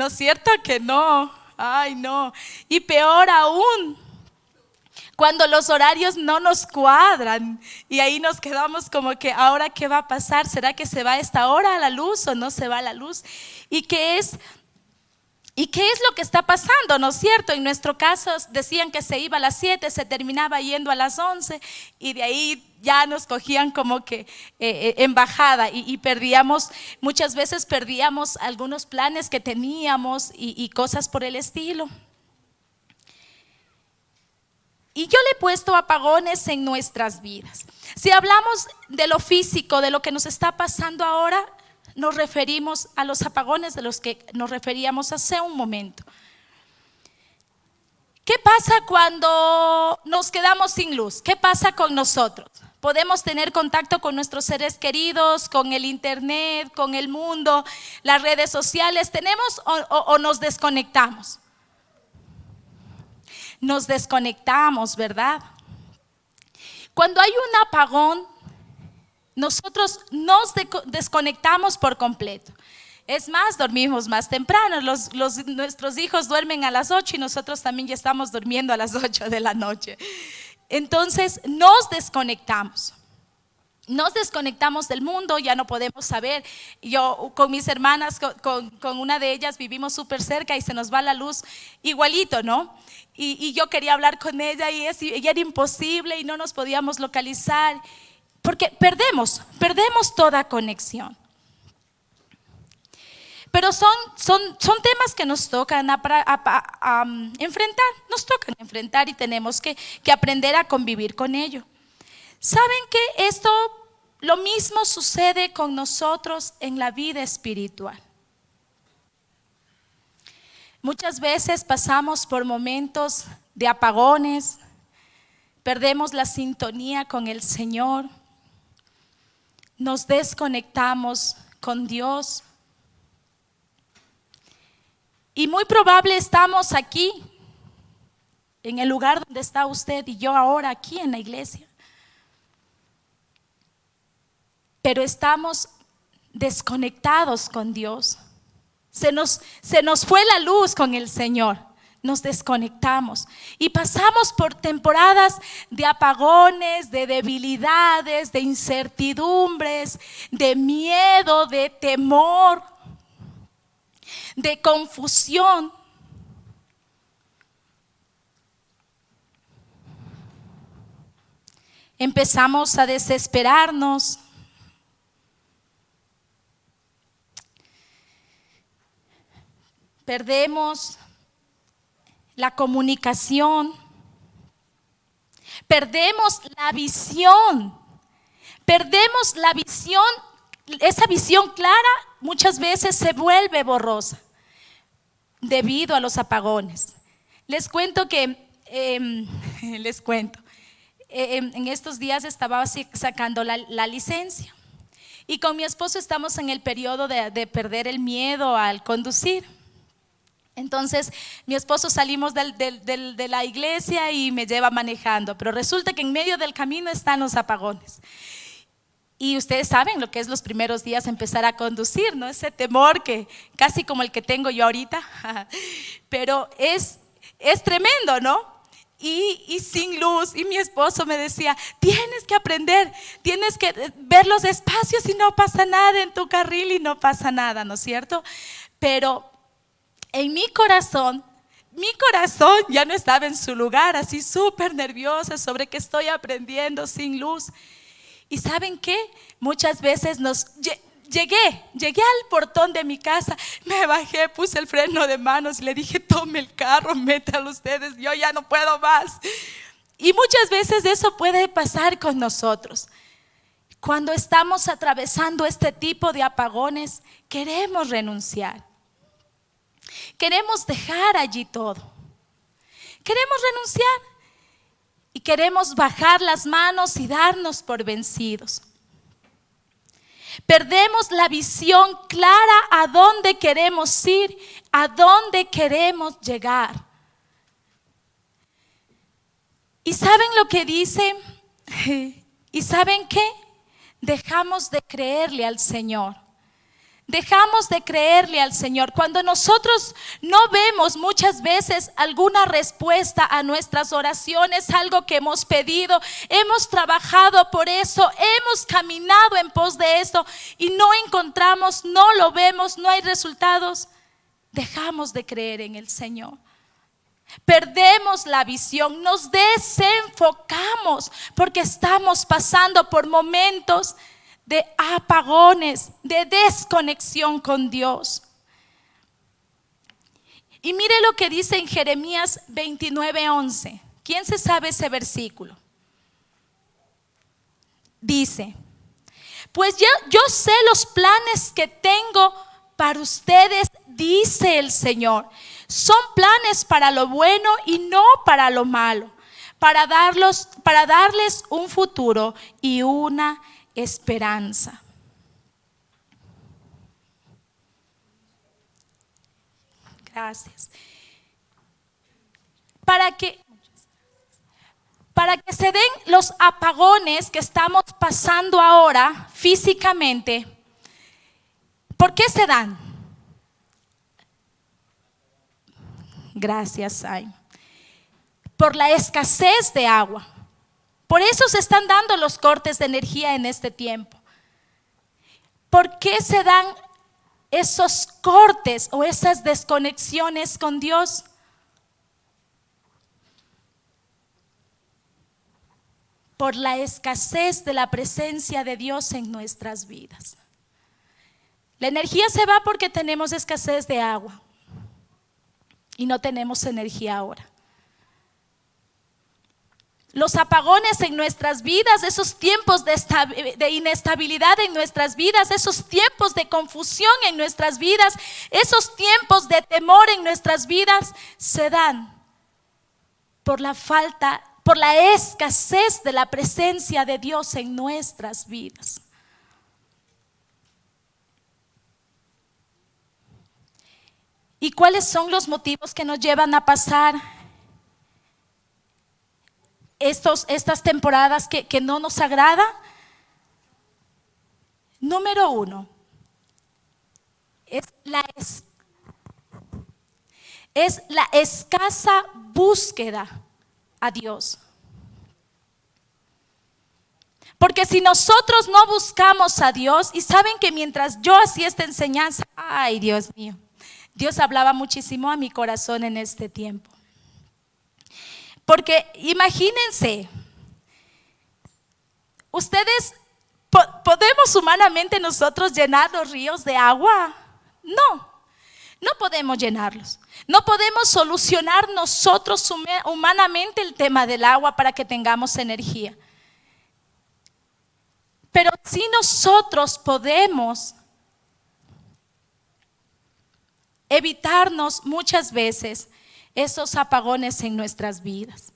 ¿No es cierto que no? Ay, no. Y peor aún, cuando los horarios no nos cuadran y ahí nos quedamos como que ahora qué va a pasar, ¿será que se va a esta hora a la luz o no se va a la luz? ¿Y qué es lo que está pasando? ¿No es cierto? En nuestro caso decían que se iba a las 7, se terminaba yendo a las 11 y de ahí ya nos cogían como que en bajada y perdíamos, muchas veces perdíamos algunos planes que teníamos y cosas por el estilo. Y yo le he puesto apagones en nuestras vidas. Si hablamos de lo físico, de lo que nos está pasando ahora, nos referimos a los apagones de los que nos referíamos hace un momento. ¿Qué pasa cuando nos quedamos sin luz? ¿Qué pasa con nosotros? Podemos tener contacto con nuestros seres queridos, con el internet, con el mundo, las redes sociales. ¿Tenemos o nos desconectamos? Nos desconectamos, ¿verdad? Cuando hay un apagón, nosotros nos desconectamos por completo. Es más, dormimos más temprano. Nuestros hijos duermen a las 8 y nosotros también ya estamos durmiendo a las 8 de la noche. Entonces nos desconectamos. Nos desconectamos del mundo, ya no podemos saber. Yo con mis hermanas, con una de ellas vivimos súper cerca y se nos va la luz igualito, ¿no? Y yo quería hablar con ella y era imposible y no nos podíamos localizar porque perdemos toda conexión. Pero son temas que nos tocan enfrentar, nos tocan enfrentar y tenemos que aprender a convivir con ello. ¿Saben que lo mismo sucede con nosotros en la vida espiritual? Muchas veces pasamos por momentos de apagones, perdemos la sintonía con el Señor, nos desconectamos con Dios y muy probable estamos aquí, en el lugar donde está usted y yo ahora, aquí en la iglesia. Pero estamos desconectados con Dios. Se nos fue la luz con el Señor. Nos desconectamos y pasamos por temporadas de apagones, de debilidades, de incertidumbres, de miedo, de temor, de confusión. Empezamos a desesperarnos. Perdemos la comunicación, perdemos la visión, esa visión clara muchas veces se vuelve borrosa debido a los apagones. Les cuento que, en estos días estaba sacando la licencia y con mi esposo estamos en el periodo de perder el miedo al conducir. Entonces mi esposo salimos de la iglesia y me lleva manejando, pero resulta que en medio del camino están los apagones. Y ustedes saben lo que es los primeros días empezar a conducir, ¿no? Ese temor que casi como el que tengo yo ahorita, pero es tremendo, ¿no? Y sin luz, y mi esposo me decía, tienes que aprender, tienes que ver los espacios y no pasa nada en tu carril y no pasa nada, ¿no es cierto? Pero en mi corazón ya no estaba en su lugar, así súper nerviosa sobre que estoy aprendiendo sin luz. ¿Y saben qué? Muchas veces llegué al portón de mi casa, me bajé, puse el freno de manos y le dije, tome el carro, métalo ustedes, yo ya no puedo más. Y muchas veces eso puede pasar con nosotros. Cuando estamos atravesando este tipo de apagones, queremos renunciar. Queremos dejar allí todo. Queremos renunciar y queremos bajar las manos y darnos por vencidos. Perdemos la visión clara a dónde queremos ir, a dónde queremos llegar. ¿Y saben lo que dice? ¿Y saben qué? Dejamos de creerle al Señor. dejamos de creerle al Señor. Cuando nosotros no vemos muchas veces alguna respuesta a nuestras oraciones, algo que hemos pedido, hemos trabajado por eso, hemos caminado en pos de esto y no encontramos, no lo vemos, no hay resultados, dejamos de creer en el Señor. Perdemos la visión, nos desenfocamos porque estamos pasando por momentos de apagones, de desconexión con Dios. Y mire lo que dice en Jeremías 29:11. ¿Quién se sabe ese versículo? Dice: pues yo sé los planes que tengo para ustedes, dice el Señor. Son planes para lo bueno y no para lo malo, para darles un futuro y una esperanza. Gracias. Para que se den los apagones que estamos pasando ahora físicamente, ¿por qué se dan? Gracias, Ay. Por la escasez de agua. Por eso se están dando los cortes de energía en este tiempo. ¿Por qué se dan esos cortes o esas desconexiones con Dios? Por la escasez de la presencia de Dios en nuestras vidas. La energía se va porque tenemos escasez de agua y no tenemos energía ahora. Los apagones en nuestras vidas, esos tiempos de inestabilidad en nuestras vidas, esos tiempos de confusión en nuestras vidas, esos tiempos de temor en nuestras vidas, se dan por la escasez de la presencia de Dios en nuestras vidas. ¿Y cuáles son los motivos que nos llevan a pasar estas temporadas que no nos agrada? Número 1, es la escasa búsqueda a Dios. Porque si nosotros no buscamos a Dios, y saben que mientras yo hacía esta enseñanza, ay Dios mío, Dios hablaba muchísimo a mi corazón en este tiempo. Porque imagínense, ustedes, ¿podemos humanamente nosotros llenar los ríos de agua? No podemos llenarlos. No podemos solucionar nosotros humanamente el tema del agua para que tengamos energía. Pero sí nosotros podemos evitarnos muchas veces esos apagones en nuestras vidas.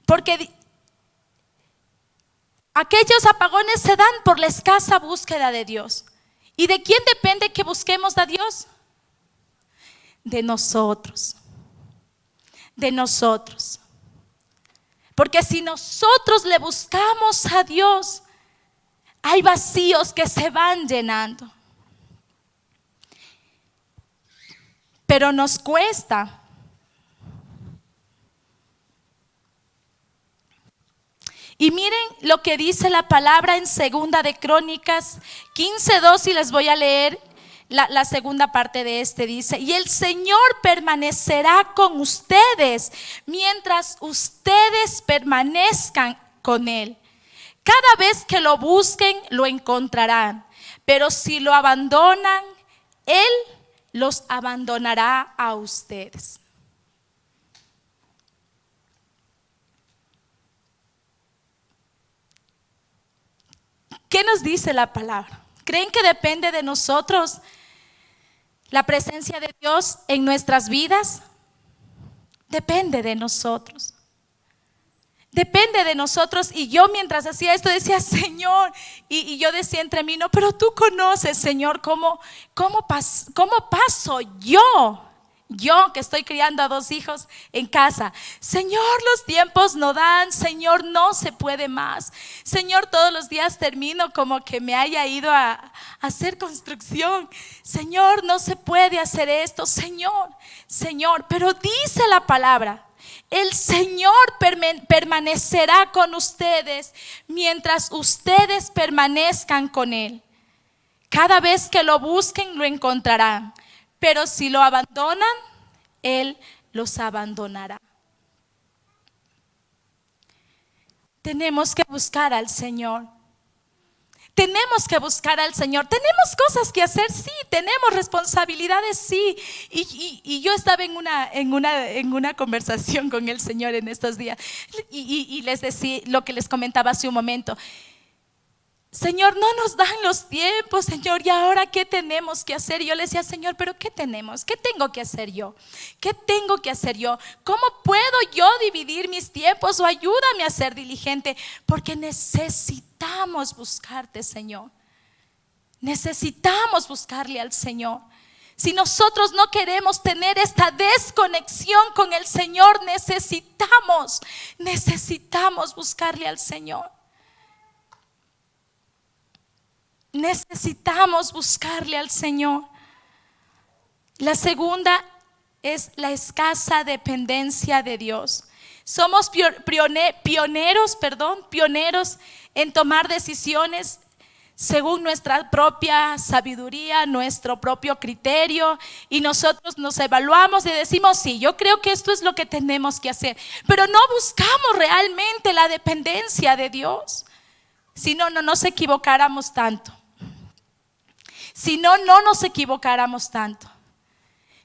Porque aquellos apagones se dan por la escasa búsqueda de Dios. ¿Y de quién depende que busquemos a Dios? De nosotros. De nosotros. Porque si nosotros le buscamos a Dios, hay vacíos que se van llenando. Pero nos cuesta. Y miren lo que dice la palabra en 2 de Crónicas 15:2, y les voy a leer la segunda parte de este. Dice: y el Señor permanecerá con ustedes mientras ustedes permanezcan con Él. Cada vez que lo busquen, lo encontrarán. Pero si lo abandonan, Él los abandonará a ustedes. ¿Qué nos dice la palabra? ¿Creen que depende de nosotros la presencia de Dios en nuestras vidas? Depende de nosotros. Depende de nosotros. Y yo mientras hacía esto decía: Señor, y yo decía entre mí: no, pero tú conoces, Señor, cómo paso yo que estoy criando a 2 hijos en casa. Señor, los tiempos no dan. Señor, no se puede más. Señor, todos los días termino como que me haya ido a hacer construcción. Señor, no se puede hacer esto, Señor, Señor. Pero dice la palabra, el Señor permanecerá con ustedes mientras ustedes permanezcan con Él. Cada vez que lo busquen, lo encontrarán. Pero si lo abandonan, Él los abandonará. Tenemos que buscar al Señor. Tenemos que buscar al Señor. Tenemos cosas que hacer, sí. Tenemos responsabilidades, sí. Y yo estaba en una conversación con el Señor en estos días. Y les decía lo que les comentaba hace un momento. Señor, no nos dan los tiempos, Señor, ¿y ahora qué tenemos que hacer? Y yo le decía, Señor, ¿pero qué tenemos? ¿Qué tengo que hacer yo? ¿Qué tengo que hacer yo? ¿Cómo puedo yo dividir mis tiempos? O ayúdame a ser diligente, porque necesitamos buscarte, Señor. Necesitamos buscarle al Señor. Si nosotros no queremos tener esta desconexión con el Señor, necesitamos buscarle al Señor. Necesitamos buscarle al Señor. La segunda es la escasa dependencia de Dios. Somos pioneros en tomar decisiones según nuestra propia sabiduría, nuestro propio criterio, y nosotros nos evaluamos y decimos, sí, yo creo que esto es lo que tenemos que hacer, pero no buscamos realmente la dependencia de Dios. Si no, no nos equivocáramos tanto. Si no, no nos equivocáramos tanto.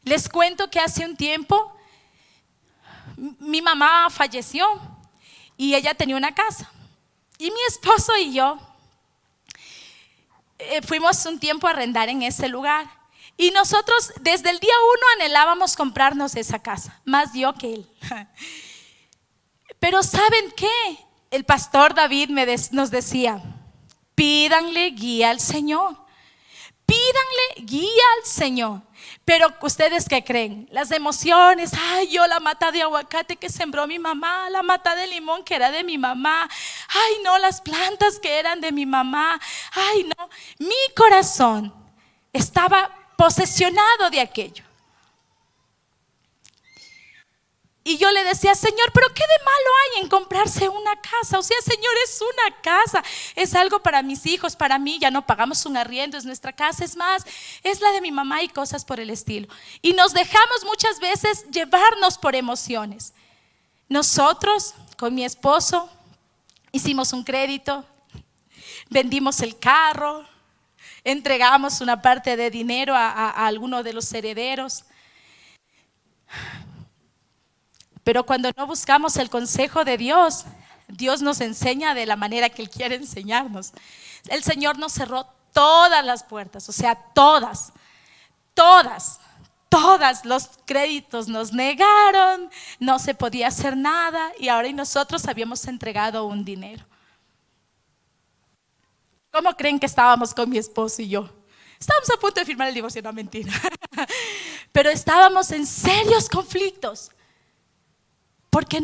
Les cuento que hace un tiempo mi mamá falleció y ella tenía una casa. Y mi esposo y yo fuimos un tiempo a arrendar en ese lugar. Y nosotros desde el día 1 anhelábamos comprarnos esa casa, más yo que él. Pero ¿saben qué? El pastor David nos decía, pídanle guía al Señor. Pídanle guía al Señor. Pero ¿ustedes qué creen? Las emociones, ay, yo la mata de aguacate que sembró mi mamá, la mata de limón que era de mi mamá, ay, no, las plantas que eran de mi mamá, ay, no. Mi corazón estaba posesionado de aquello. Y yo le decía, Señor, pero ¿qué de malo hay en comprarse una casa? O sea, Señor, es una casa, es algo para mis hijos, para mí, ya no pagamos un arriendo, es nuestra casa, es más, es la de mi mamá y cosas por el estilo. Y nos dejamos muchas veces llevarnos por emociones. Nosotros, con mi esposo, hicimos un crédito, vendimos el carro, entregamos una parte de dinero a alguno de los herederos. Pero cuando no buscamos el consejo de Dios, Dios nos enseña de la manera que Él quiere enseñarnos. El Señor nos cerró todas las puertas, o sea, todas los créditos nos negaron, no se podía hacer nada y ahora nosotros habíamos entregado un dinero. ¿Cómo creen que estábamos con mi esposo y yo? Estábamos a punto de firmar el divorcio, no, mentira. Pero estábamos en serios conflictos. Porque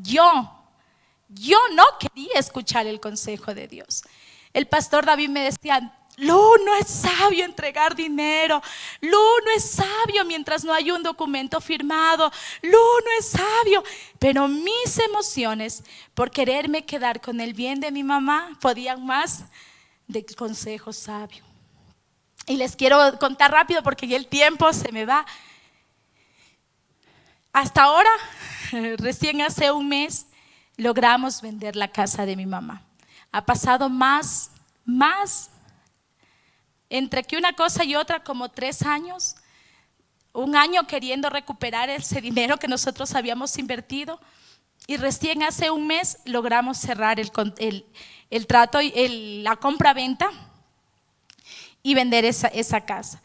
yo no quería escuchar el consejo de Dios. El pastor David me decía, Lu, no es sabio entregar dinero. Lu, no es sabio mientras no hay un documento firmado. Lu, no es sabio. Pero mis emociones, por quererme quedar con el bien de mi mamá, podían más del consejo sabio. Y les quiero contar rápido porque ya el tiempo se me va. Hasta ahora, recién hace un mes, logramos vender la casa de mi mamá. Ha pasado más, entre que una cosa y otra, como 3 años. Un año queriendo recuperar ese dinero que nosotros habíamos invertido. Y recién hace un mes logramos cerrar el trato, la compra-venta y vender esa casa.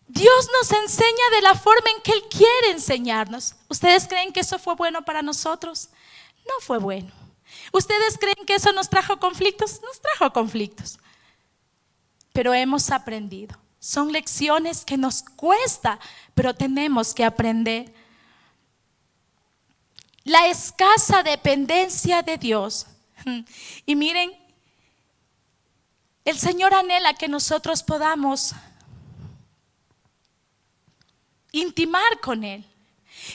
Dios nos enseña de la forma en que Él quiere enseñarnos. ¿Ustedes creen que eso fue bueno para nosotros? No fue bueno. ¿Ustedes creen que eso nos trajo conflictos? Nos trajo conflictos. Pero hemos aprendido. Son lecciones que nos cuesta, pero tenemos que aprender. La escasa dependencia de Dios. Y miren, El Señor anhela que nosotros podamos intimar con Él.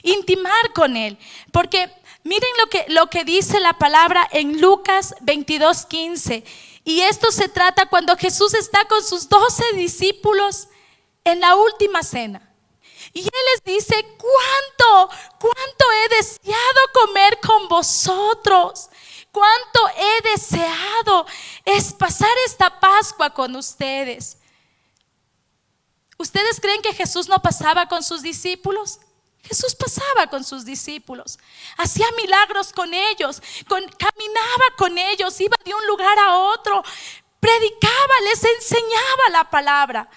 Intimar con Él. Porque miren lo que dice la palabra en Lucas 22:15. Y esto se trata cuando Jesús está con sus 12 discípulos en la última cena. Y Él les dice: cuánto he deseado comer con vosotros. Cuánto he deseado es pasar esta Pascua con ustedes. ¿Ustedes creen que Jesús no pasaba con sus discípulos? Jesús pasaba con sus discípulos, hacía milagros con ellos, caminaba con ellos, iba de un lugar a otro, predicaba, les enseñaba la palabra.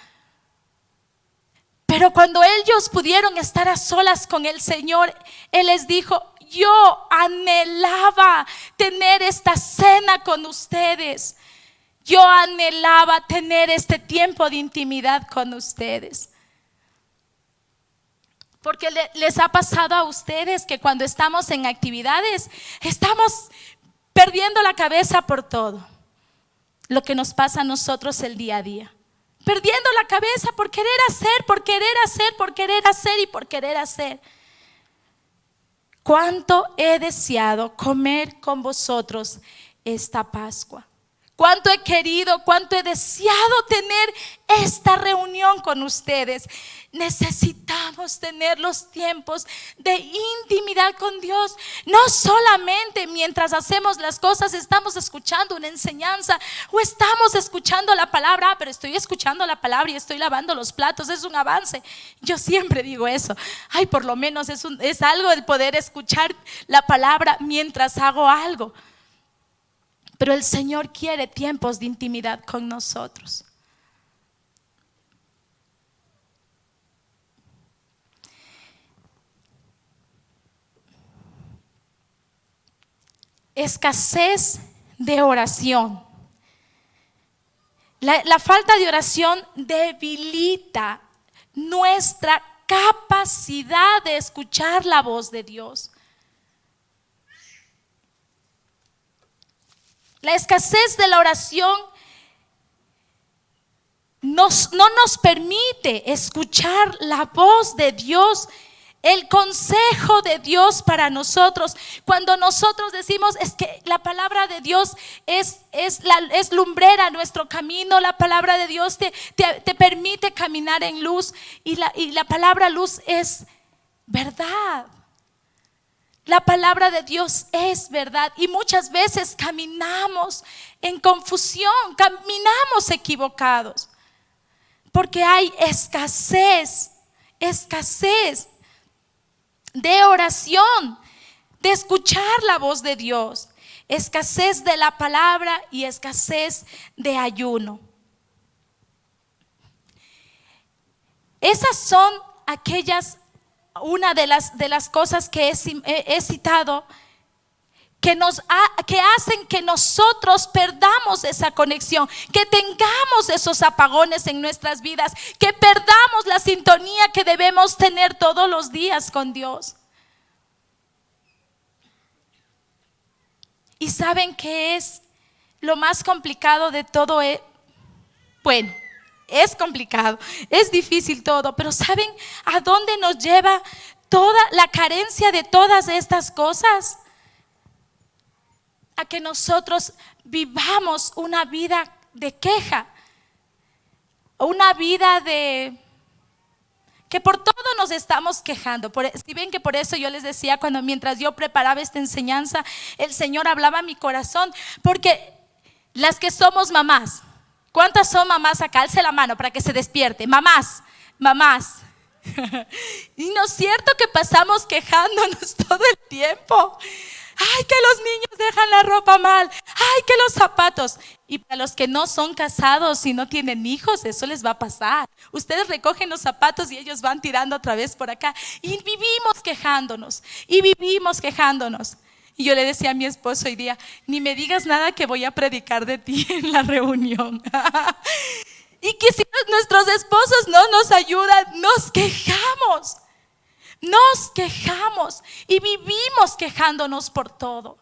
Pero cuando ellos pudieron estar a solas con el Señor, Él les dijo: yo anhelaba tener esta cena con ustedes. Yo anhelaba tener este tiempo de intimidad con ustedes. Porque les ha pasado a ustedes que cuando estamos en actividades estamos perdiendo la cabeza por todo lo que nos pasa a nosotros el día a día. Perdiendo la cabeza por querer hacer, por querer hacer, por querer hacer y por querer hacer. Cuánto he deseado comer con vosotros esta Pascua. Cuánto he querido, cuánto he deseado tener esta reunión con ustedes. Necesitamos tener los tiempos de intimidad con Dios. No solamente mientras hacemos las cosas estamos escuchando una enseñanza o estamos escuchando la palabra. Pero estoy escuchando la palabra y estoy lavando los platos, es un avance. Yo siempre digo eso. Ay, por lo menos es algo el poder escuchar la palabra mientras hago algo. Pero el Señor quiere tiempos de intimidad con nosotros. Escasez de oración. La falta de oración debilita nuestra capacidad de escuchar la voz de Dios. La escasez de la oración no nos permite escuchar la voz de Dios, el consejo de Dios para nosotros. Cuando nosotros decimos es que la palabra de Dios es lumbrera nuestro camino, la palabra de Dios te permite caminar en luz y la palabra luz es verdad. La palabra de Dios es verdad y muchas veces caminamos en confusión, caminamos equivocados, porque hay escasez de oración, de escuchar la voz de Dios, escasez de la palabra y escasez de ayuno. Esas son una de las cosas que he citado que hacen que nosotros perdamos esa conexión, que tengamos esos apagones en nuestras vidas, que perdamos la sintonía que debemos tener todos los días con Dios. ¿Y saben qué es lo más complicado de todo? Bueno, es complicado, es difícil todo, pero ¿saben a dónde nos lleva toda la carencia de todas estas cosas? A que nosotros vivamos una vida de queja, una vida que por todo nos estamos quejando. Si ven que por eso yo les decía mientras yo preparaba esta enseñanza, el Señor hablaba a mi corazón, porque las que somos mamás, ¿cuántas son mamás acá? Alce la mano para que se despierte. Mamás. Y no es cierto que pasamos quejándonos todo el tiempo. Ay, que los niños dejan la ropa mal. Ay, que los zapatos. Y para los que no son casados y no tienen hijos, eso les va a pasar. Ustedes recogen los zapatos y ellos van tirando otra vez por acá. Y vivimos quejándonos. Y yo le decía a mi esposo hoy día: ni me digas nada que voy a predicar de ti en la reunión. Y que si nuestros esposos no nos ayudan, nos quejamos y vivimos quejándonos por todo.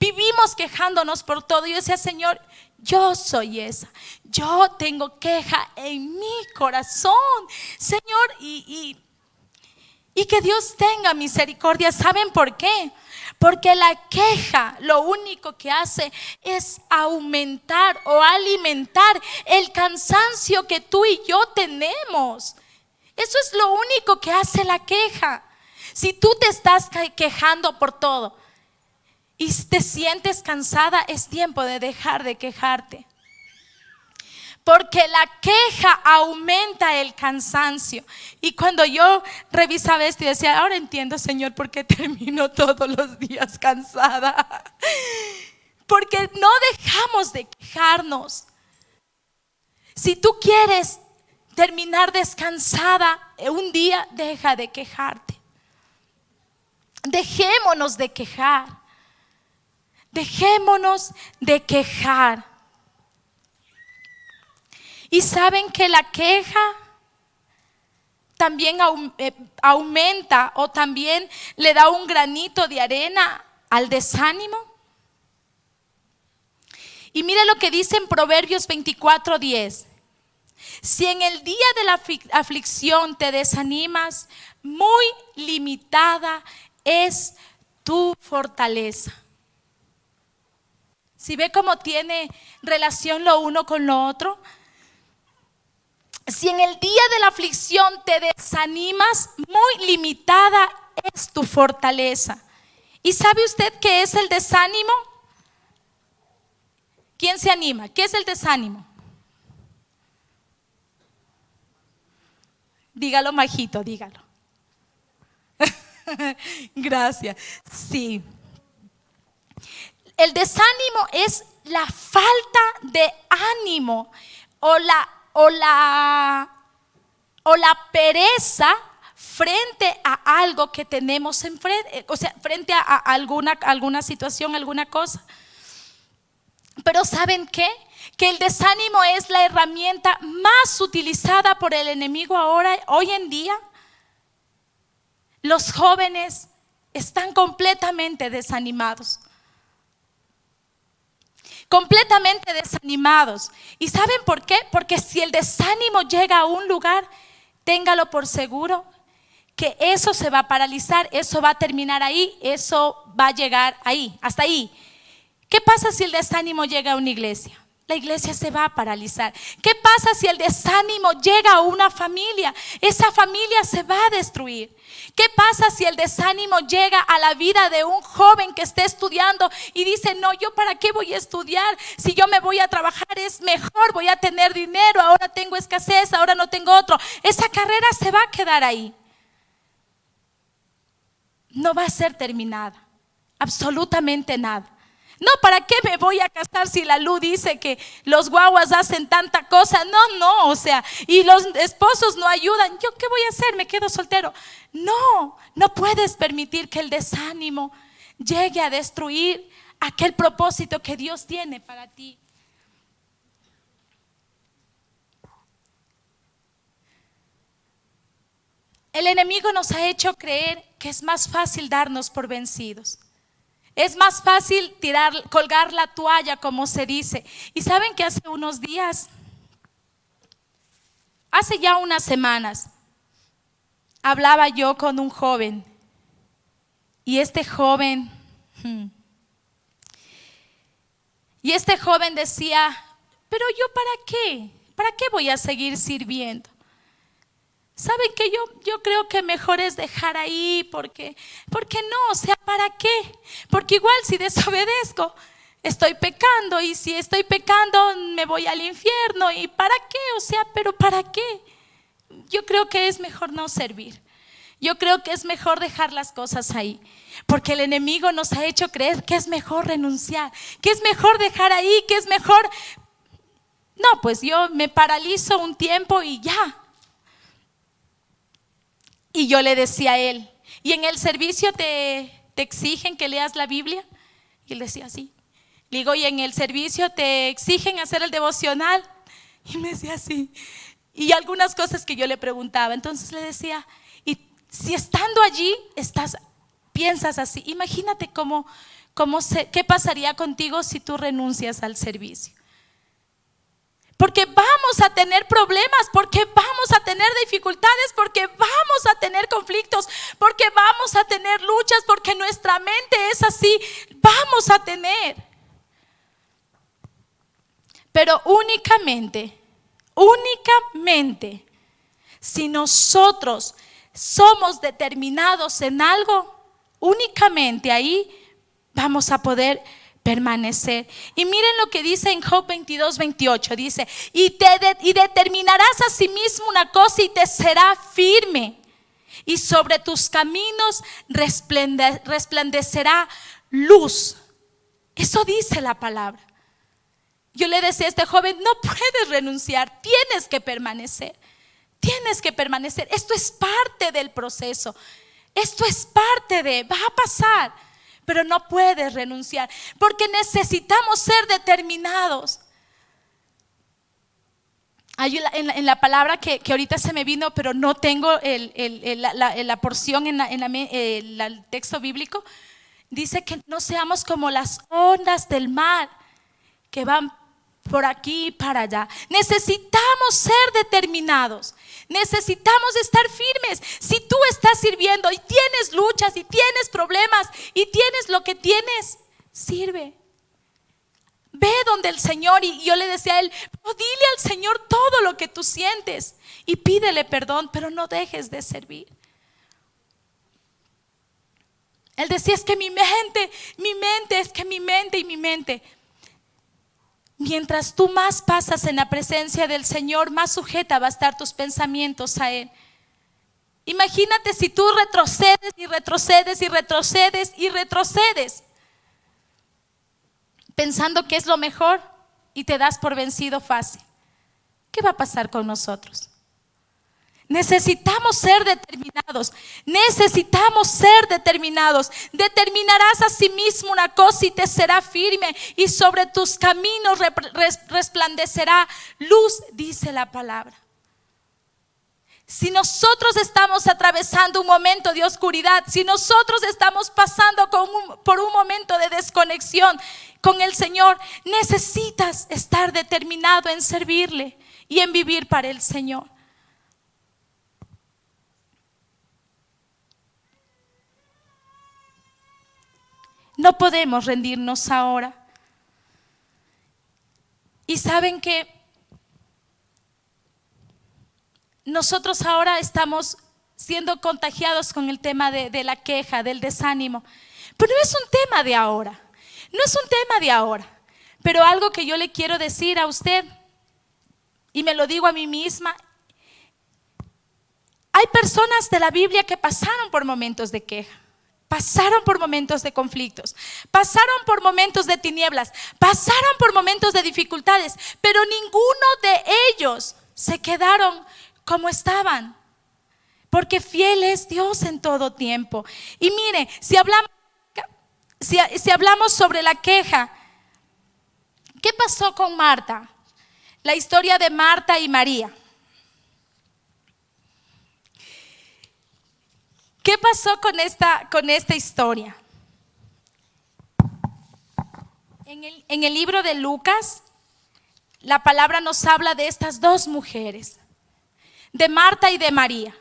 vivimos quejándonos por todo. Yo decía, Señor, yo soy esa, yo tengo queja en mi corazón, Señor, y que Dios tenga misericordia. ¿Saben por qué? Porque la queja lo único que hace es aumentar o alimentar el cansancio que tú y yo tenemos. Eso es lo único que hace la queja. Si tú te estás quejando por todo y te sientes cansada, es tiempo de dejar de quejarte. Porque la queja aumenta el cansancio. Y cuando yo revisaba esto y decía, ahora entiendo, Señor, por qué termino todos los días cansada. Porque no dejamos de quejarnos. Si tú quieres terminar descansada un día, deja de quejarte. Dejémonos de quejar. Dejémonos de quejar. Y saben que la queja también aumenta o también le da un granito de arena al desánimo. Y mire lo que dice en Proverbios 24:10. Si en el día de la aflicción te desanimas, muy limitada es tu fortaleza. ¿Sí ve cómo tiene relación lo uno con lo otro? Si en el día de la aflicción te desanimas, muy limitada es tu fortaleza. ¿Y sabe usted qué es el desánimo? ¿Quién se anima? ¿Qué es el desánimo? Dígalo, majito, dígalo. Gracias. Sí. El desánimo es la falta de ánimo o la pereza frente a algo que tenemos enfrente, o sea, frente a alguna situación, alguna cosa. Pero ¿saben qué? Que el desánimo es la herramienta más utilizada por el enemigo hoy en día. Los jóvenes están completamente desanimados. Completamente desanimados. ¿Y saben por qué? Porque si el desánimo llega a un lugar, téngalo por seguro que eso se va a paralizar, eso va a terminar ahí, eso va a llegar ahí, hasta ahí. ¿Qué pasa si el desánimo llega a una iglesia? La iglesia se va a paralizar. ¿Qué pasa si el desánimo llega a una familia? Esa familia se va a destruir. ¿Qué pasa si el desánimo llega a la vida de un joven que esté estudiando y dice, no, yo para qué voy a estudiar? Si yo me voy a trabajar es mejor, voy a tener dinero, ahora tengo escasez, ahora no tengo otro. Esa carrera se va a quedar ahí. No va a ser terminada, absolutamente nada. No, ¿para qué me voy a casar si la luz dice que los guaguas hacen tanta cosa? No, o sea, y los esposos no ayudan. ¿Yo qué voy a hacer? ¿Me quedo soltero? No puedes permitir que el desánimo llegue a destruir aquel propósito que Dios tiene para ti. El enemigo nos ha hecho creer que es más fácil darnos por vencidos. Es más fácil colgar la toalla, como se dice. Y saben que hace unos días, hace ya unas semanas, hablaba yo con un joven. Y este joven decía, pero yo ¿para qué? ¿Para qué voy a seguir sirviendo? ¿Saben que yo creo que mejor es dejar ahí? Porque no, o sea, ¿para qué? Porque igual si desobedezco, estoy pecando, y si estoy pecando me voy al infierno. ¿Y para qué? O sea, ¿pero para qué? Yo creo que es mejor no servir. Yo creo que es mejor dejar las cosas ahí, porque el enemigo nos ha hecho creer que es mejor renunciar, que es mejor dejar ahí, que es mejor. No, pues yo me paralizo un tiempo y ya. Y yo le decía a él, ¿y en el servicio te exigen que leas la Biblia? Y él decía, sí. Le digo, ¿y en el servicio te exigen hacer el devocional? Y me decía, sí. Y algunas cosas que yo le preguntaba. Entonces le decía, y si estando allí piensas así, imagínate cómo ¿Qué pasaría contigo si tú renuncias al servicio? Porque vamos a tener problemas, porque vamos a tener dificultades, porque vamos a tener conflictos, porque vamos a tener luchas, porque nuestra mente es así, vamos a tener. Pero únicamente, si nosotros somos determinados en algo, únicamente ahí vamos a poder permanecer. Y miren lo que dice en Job 22:28, dice: y determinarás a sí mismo una cosa y te será firme, y sobre tus caminos resplandecerá luz. Eso dice la palabra. Yo le decía a este joven: no puedes renunciar, tienes que permanecer. Tienes que permanecer. Esto es parte del proceso. Esto es parte va a pasar. Pero no puedes renunciar, porque necesitamos ser determinados. Hay en la palabra que ahorita se me vino, pero no tengo la porción en el texto bíblico. Dice que no seamos como las ondas del mar que van por aquí y para allá. Necesitamos ser determinados. Necesitamos estar firmes. Si tú estás sirviendo y tienes luchas y tienes problemas y tienes lo que tienes, sirve. Ve donde el Señor, y yo le decía a él: dile al Señor todo lo que tú sientes y pídele perdón, pero no dejes de servir. Él decía: es que mi mente, es que mi mente. Mientras tú más pasas en la presencia del Señor, más sujeta va a estar tus pensamientos a Él. Imagínate si tú retrocedes pensando que es lo mejor y te das por vencido fácil. ¿Qué va a pasar con nosotros? Necesitamos ser determinados. Determinarás a sí mismo una cosa y te será firme, y sobre tus caminos resplandecerá luz, dice la palabra. Si nosotros estamos atravesando un momento de oscuridad, si nosotros estamos pasando por un momento de desconexión con el Señor, necesitas estar determinado en servirle y en vivir para el Señor. No podemos rendirnos ahora. Y saben que nosotros ahora estamos siendo contagiados con el tema de la queja, del desánimo. Pero no es un tema de ahora. Pero algo que yo le quiero decir a usted, y me lo digo a mí misma: hay personas de la Biblia que pasaron por momentos de queja. Pasaron por momentos de conflictos, pasaron por momentos de tinieblas, pasaron por momentos de dificultades, pero ninguno de ellos se quedaron como estaban, porque fiel es Dios en todo tiempo. Y mire, si hablamos sobre la queja, ¿qué pasó con Marta? La historia de Marta y María. ¿Qué pasó con esta historia? En el libro de Lucas, la palabra nos habla de estas dos mujeres, de Marta y de María.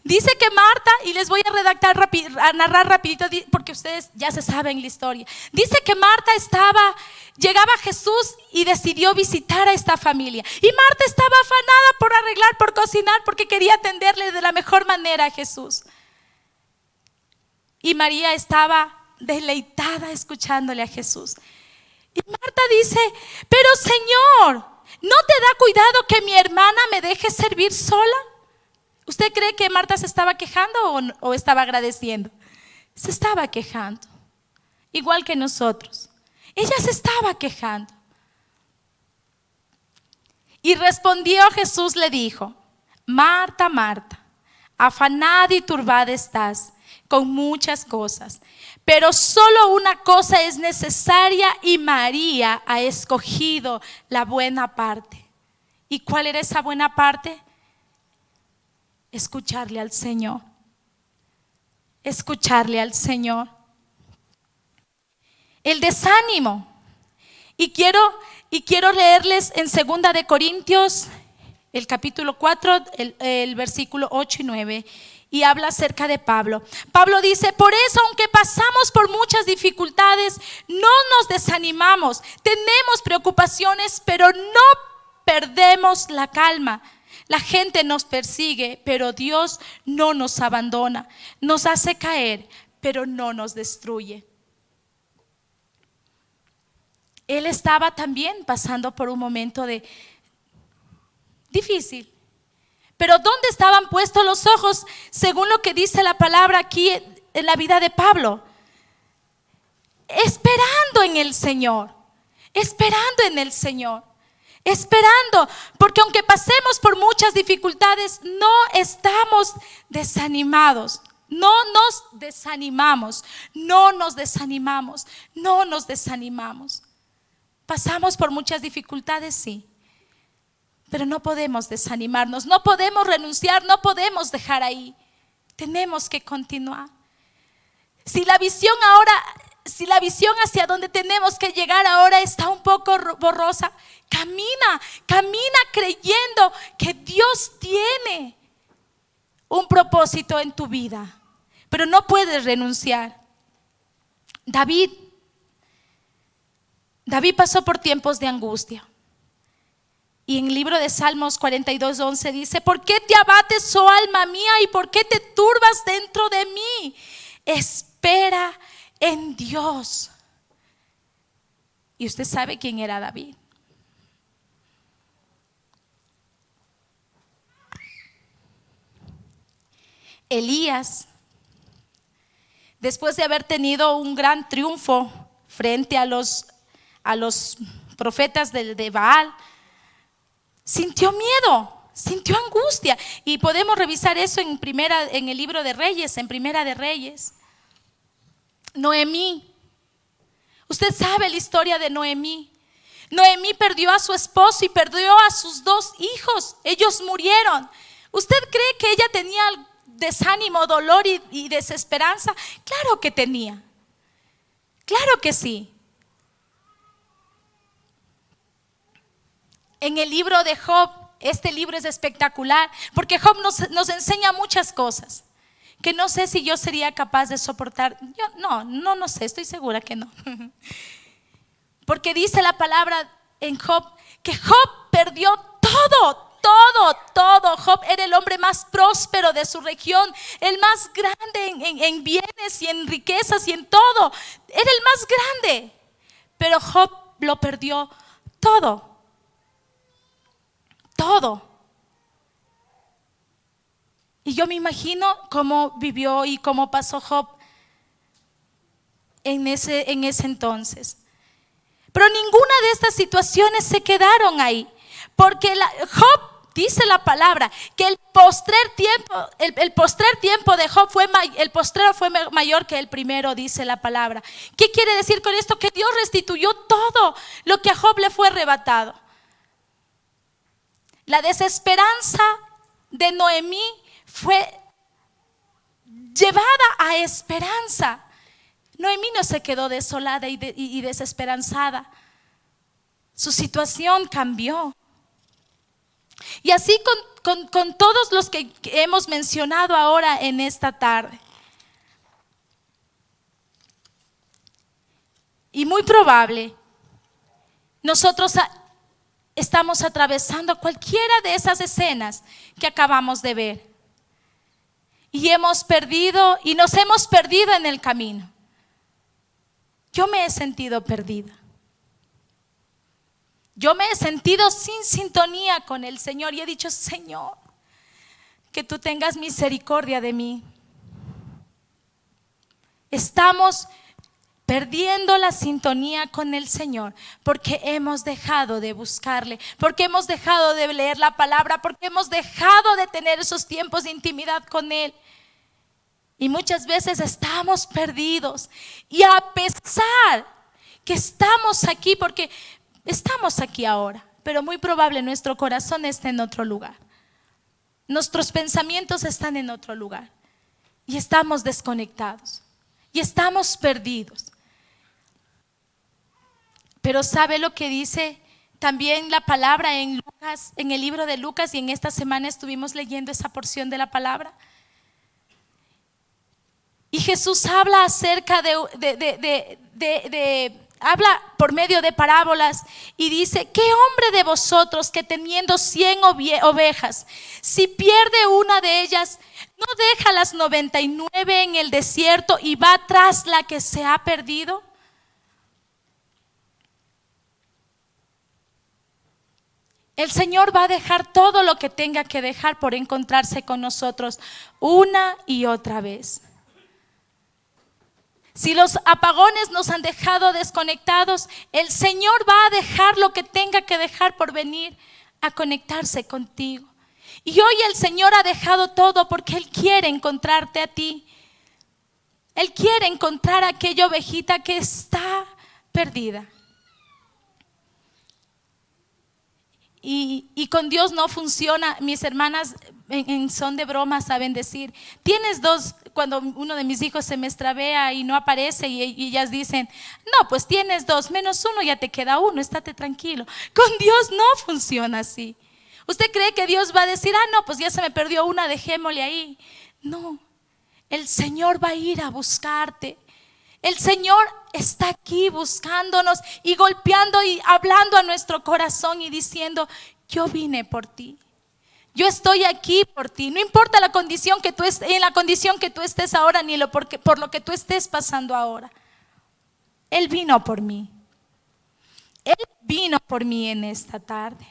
Dice que Marta, y les voy a narrar rapidito porque ustedes ya se saben la historia. Dice que Marta llegaba a Jesús y decidió visitar a esta familia. Y Marta estaba afanada por arreglar, por cocinar, porque quería atenderle de la mejor manera a Jesús. Y María estaba deleitada escuchándole a Jesús. Y Marta dice: pero Señor, ¿no te da cuidado que mi hermana me deje servir sola? ¿Usted cree que Marta se estaba quejando o estaba agradeciendo? Se estaba quejando, igual que nosotros. Ella se estaba quejando. Y respondió Jesús, le dijo: Marta, Marta, afanada y turbada estás con muchas cosas, pero solo una cosa es necesaria, y María ha escogido la buena parte. ¿Y cuál era esa buena parte? Escucharle al Señor. Escucharle al Señor. el desánimo. Y quiero leerles en 2 el capítulo 4, el versículo 8 y 9. Y habla acerca de Pablo. Pablo dice: por eso, aunque pasamos por muchas dificultades, no nos desanimamos. Tenemos preocupaciones, pero no perdemos la calma. La gente nos persigue, pero Dios no nos abandona. Nos hace caer, pero no nos destruye. Él estaba también pasando por un momento difícil. Pero ¿dónde estaban puestos los ojos? Según lo que dice la palabra aquí en la vida de Pablo. Esperando en el Señor. Esperando en el Señor. Esperando. Porque aunque pasemos por muchas dificultades, no estamos desanimados. No nos desanimamos. No nos desanimamos. No nos desanimamos. Pasamos por muchas dificultades, sí. Pero no podemos desanimarnos, no podemos renunciar, no podemos dejar ahí. Tenemos que continuar. Si la visión hacia donde tenemos que llegar ahora está un poco borrosa, camina creyendo que Dios tiene un propósito en tu vida, pero no puedes renunciar. David pasó por tiempos de angustia. Y en el libro de Salmos 42:11 dice: ¿por qué te abates, oh alma mía? ¿Y por qué te turbas dentro de mí? Espera en Dios. Y usted sabe quién era David. Elías, después de haber tenido un gran triunfo frente a los profetas de Baal, sintió miedo, sintió angustia. Y podemos revisar eso en el libro de Reyes, en Primera de Reyes. Noemí, usted sabe la historia de Noemí. Noemí perdió a su esposo y perdió a sus 2 hijos. Ellos murieron. ¿Usted cree que ella tenía desánimo, dolor y desesperanza? Claro que tenía. Claro que sí. En el libro de Job, este libro es espectacular, porque Job nos enseña muchas cosas que no sé si yo sería capaz de soportar. Yo no sé, estoy segura que no. Porque dice la palabra en Job que Job perdió todo. Job era el hombre más próspero de su región, el más grande en bienes y en riquezas y en todo. Era el más grande, pero Job lo perdió todo. Y yo me imagino cómo vivió y cómo pasó Job en ese entonces. Pero ninguna de estas situaciones se quedaron ahí, porque Job, dice la palabra, que el postrer tiempo de Job el postrero fue mayor que el primero, dice la palabra. ¿Qué quiere decir con esto? Que Dios restituyó todo lo que a Job le fue arrebatado. La desesperanza de Noemí fue llevada a esperanza. Noemí no se quedó desolada y desesperanzada. Su situación cambió. Y así con todos los que hemos mencionado ahora en esta tarde. Y muy probable nosotros estamos atravesando cualquiera de esas escenas que acabamos de ver. Y nos hemos perdido en el camino. Yo me he sentido perdida. Yo me he sentido sin sintonía con el Señor y he dicho: Señor, que tú tengas misericordia de mí. Estamos perdiendo la sintonía con el Señor porque hemos dejado de buscarle, porque hemos dejado de leer la palabra, porque hemos dejado de tener esos tiempos de intimidad con Él. Y muchas veces estamos perdidos. Y a pesar que estamos aquí, porque estamos aquí ahora, pero muy probable nuestro corazón está en otro lugar. Nuestros pensamientos están en otro lugar. Y estamos desconectados. Y estamos perdidos. Pero ¿sabe lo que dice también la palabra en Lucas, en el libro de Lucas? Y en esta semana estuvimos leyendo esa porción de la palabra. Y Jesús habla acerca habla por medio de parábolas y dice: ¿qué hombre de vosotros que teniendo 100 ovejas, si pierde una de ellas, no deja las 99 en el desierto y va tras la que se ha perdido? El Señor va a dejar todo lo que tenga que dejar por encontrarse con nosotros una y otra vez. Si los apagones nos han dejado desconectados, el Señor va a dejar lo que tenga que dejar por venir a conectarse contigo. Y hoy el Señor ha dejado todo porque Él quiere encontrarte a ti. Él quiere encontrar a aquella ovejita que está perdida. Y con Dios no funciona. Mis hermanas en son de broma saben decir: tienes dos. Cuando uno de mis hijos se me extravía y no aparece, y ellas dicen: no, pues tienes dos, menos uno, ya te queda uno, estate tranquilo. Con Dios no funciona así. ¿Usted cree que Dios va a decir: ah, no, pues ya se me perdió una, dejémosle ahí? No, el Señor va a ir a buscarte. El Señor está aquí buscándonos y golpeando y hablando a nuestro corazón y diciendo: yo vine por ti, yo estoy aquí por ti. No importa la condición que tú estés, en la condición que tú estés ahora, ni por lo que tú estés pasando ahora. Él vino por mí. Él vino por mí en esta tarde.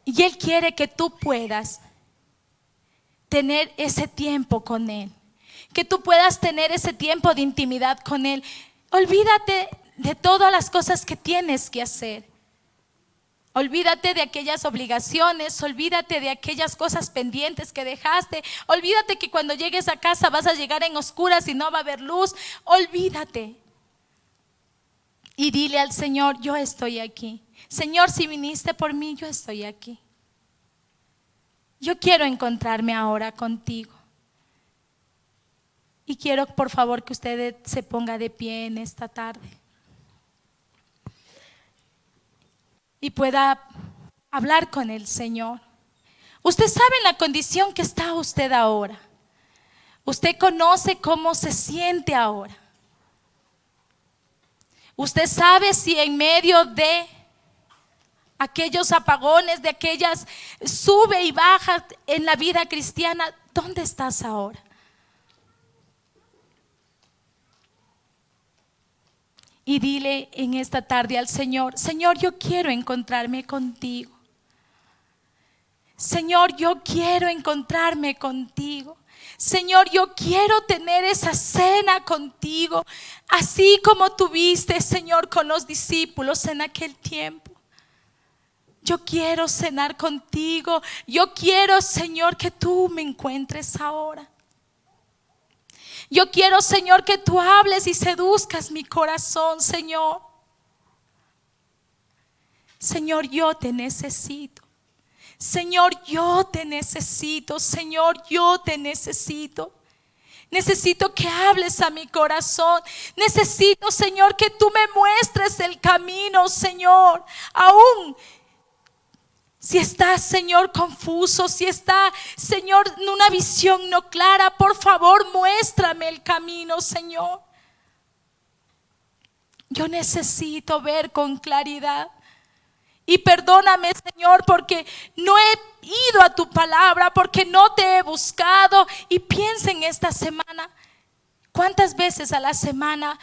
Y Él quiere que tú puedas tener ese tiempo con Él, que tú puedas tener ese tiempo de intimidad con Él. Olvídate de todas las cosas que tienes que hacer. Olvídate de aquellas obligaciones, olvídate de aquellas cosas pendientes que dejaste. Olvídate que cuando llegues a casa vas a llegar en oscuras y no va a haber luz. Olvídate. Y dile al Señor: yo estoy aquí. Señor, si viniste por mí, yo estoy aquí. Yo quiero encontrarme ahora contigo. Y quiero, por favor, que usted se ponga de pie en esta tarde y pueda hablar con el Señor. Usted sabe en la condición que está usted ahora. Usted conoce cómo se siente ahora. Usted sabe si en medio de aquellos apagones, de aquellas sube y baja en la vida cristiana, ¿dónde estás ahora? Y dile en esta tarde al Señor: Señor, yo quiero encontrarme contigo. Señor, yo quiero encontrarme contigo. Señor, yo quiero tener esa cena contigo, así como tuviste, Señor, con los discípulos en aquel tiempo. Yo quiero cenar contigo. Yo quiero, Señor, que tú me encuentres ahora. Yo quiero, Señor, que tú hables y seduzcas mi corazón, Señor. Señor, yo te necesito. Señor, yo te necesito. Señor, yo te necesito. Necesito que hables a mi corazón. Necesito, Señor, que tú me muestres el camino, Señor. Aún si estás, Señor, confuso, si está, Señor, en una visión no clara, por favor, muéstrame el camino, Señor. Yo necesito ver con claridad. Y perdóname, Señor, porque no he ido a tu palabra, porque no te he buscado. Y piensa en esta semana: ¿cuántas veces a la semana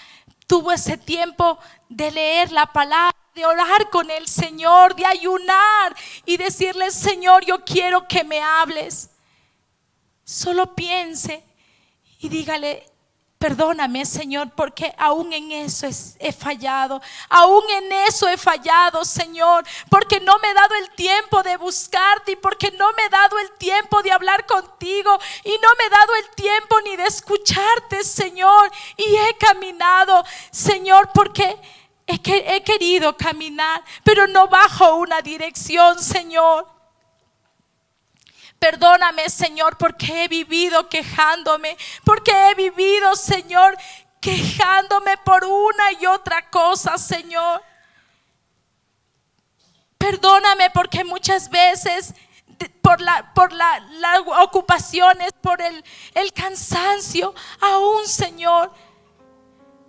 tuvo ese tiempo de leer la palabra, de orar con el Señor, de ayunar y decirle: Señor, yo quiero que me hables? Solo piense y dígale: perdóname, Señor, porque aún en eso he fallado. Aún en eso he fallado, Señor, porque no me he dado el tiempo de buscarte, y porque no me he dado el tiempo de hablar contigo, y no me he dado el tiempo ni de escucharte, Señor. Y he caminado, Señor, porque he querido caminar, pero no bajo una dirección, Señor. Perdóname, Señor, porque he vivido quejándome, porque he vivido, Señor, quejándome por una y otra cosa, Señor. Perdóname porque muchas veces por las ocupaciones, por el cansancio, aún, Señor,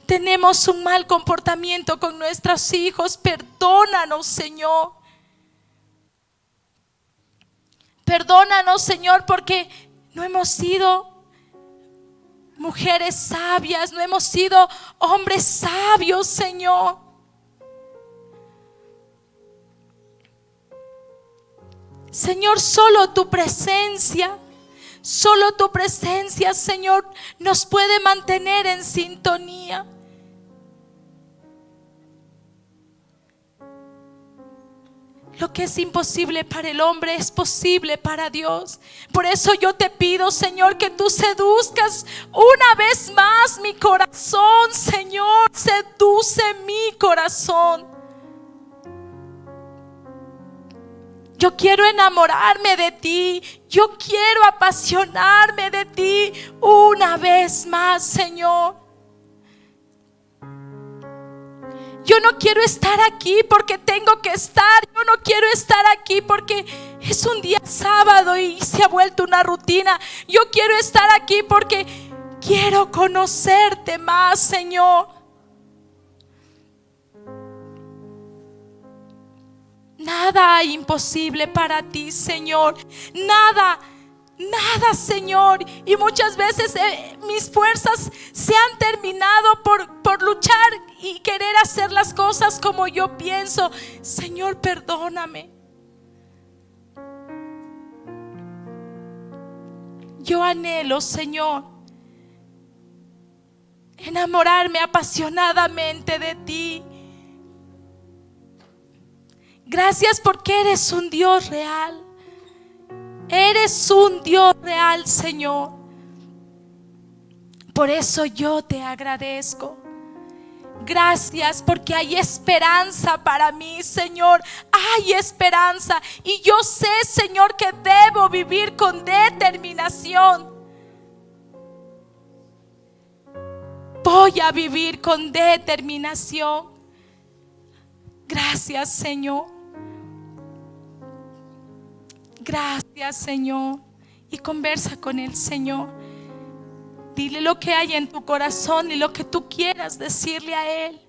tenemos un mal comportamiento con nuestros hijos. Perdónanos, Señor. Perdónanos, Señor, porque no hemos sido mujeres sabias, no hemos sido hombres sabios, Señor. Señor, solo tu presencia, Señor, nos puede mantener en sintonía. Lo que es imposible para el hombre es posible para Dios. Por eso yo te pido, Señor, que tú seduzcas una vez más mi corazón, Señor. Seduce mi corazón. Yo quiero enamorarme de ti. Yo quiero apasionarme de ti una vez más, Señor. Yo no quiero estar aquí porque tengo que estar. Yo no quiero estar aquí porque es un día sábado y se ha vuelto una rutina. Yo quiero estar aquí porque quiero conocerte más, Señor. Nada hay imposible para ti, Señor. Nada, Señor. Y muchas veces mis fuerzas se han terminado por luchar y querer hacer las cosas como yo pienso. Señor, perdóname. Yo anhelo, Señor, enamorarme apasionadamente de ti. Gracias porque eres un Dios real. Eres un Dios real, Señor. Por eso yo te agradezco. Gracias porque hay esperanza para mí, Señor. Hay esperanza. Y yo sé, Señor, que debo vivir con determinación. Voy a vivir con determinación. Gracias, Señor. Gracias, Señor. Y conversa con el Señor. Dile lo que hay en tu corazón y lo que tú quieras decirle a Él.